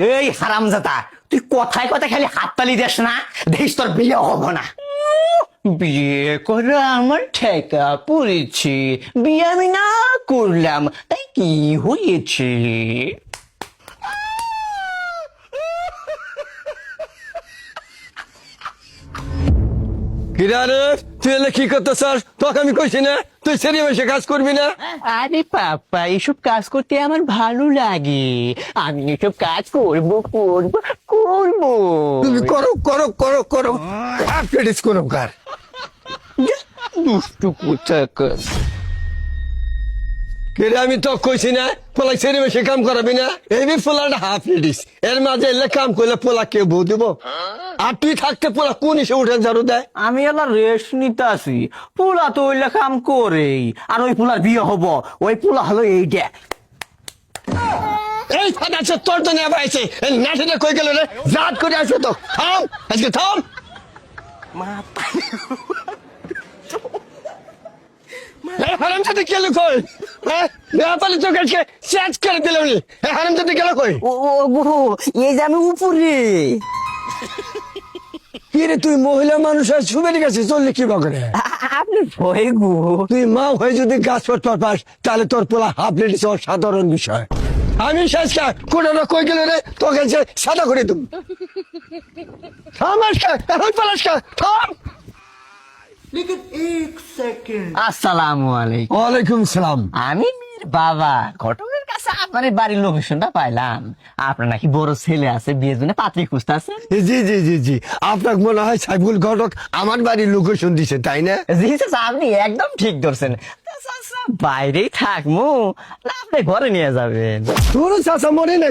এই হারামজাদা, তুই কথায় কথায় খালি হাততালি দিস না, দেখিস তোর বিয়ে হবো না। বিয়ে করে আমার ঠেকা পড়েছে, বিয়ে আমি না করলাম তাই কি হয়েছে? কিরারে তুই এলে কি করতে চাস? তোকে আমি কইছি না তুই সেরি বসে কাজ করবি না? আরে পাপা, এসব কাজ করতে আমার ভালো লাগে, আমি এসব কাজ করবো করবো করবো। তুমি করো করো করো করো আপডেট করো কার দুষ্টু কোথাকার। কিরে আমি তো কইছি না পোলা সেরি বসে কাম করাবি না? এই পোলাটা হাফ লেডিস, এর মাঝে এলে কাম করলে পোলা কেউ বউ দিব? আর তুই থাকতে পোলা কোন এসে উঠে ঝাড়ু দেয়? আমি এলা রেস্ট নিতে আসি, পোলা তো ওইলা কাম করেই, আর ওই পোলার বিয়ে হবো, ওই পোলা হলো এইটা। এই ফাটা আছে তোর তো নেবা আছে নাটিটা কই গেল রে? জাত করে আসো তো, থাম আজকে থাম। হারামজাদা গেল কই? হ্যাঁ নেপালি তো আজকে শেষ করে দিল নি। হারামজাদা গেল কই? ও গো, এই যে আমি উপরে। কি রে তুই মহিলা মানুষ আর সুবেরি গেছে চললে কি বকরে? আপনি ভয় গো। তুই মা হয়ে যদি গাছ পটপট পাস তাহলে তোর পোলা হাফ লেডিস অসাধারণ বিষয়। আমি শেষ কোনটা কই গেল রে? তোকে যে সাদা করে দেব। থাম আজকে, এখন পালাস কা, থাম। আসসালামু আলাইকুম। ওয়ালাইকুম সালাম। আমি মেয়ের বাবা, ঘটকের কাছে আপনার এই বাড়ির লোকেশনটা পাইলাম। আপনার নাকি বড় ছেলে আছে, বিয়ের জন্য পাত্রী খুঁজতে আছেন। জি জি জি জি, আপনাকে মনে হয় সাইফুল ঘটক আমার বাড়ির লোকেশন দিছে তাই না? জি চাচা, আপনি একদম ঠিক ধরছেন। তা চাচা বাইরেই থাকবো না আপনি ঘরে নিয়ে যাবেন? তোর চাচা মনে নাই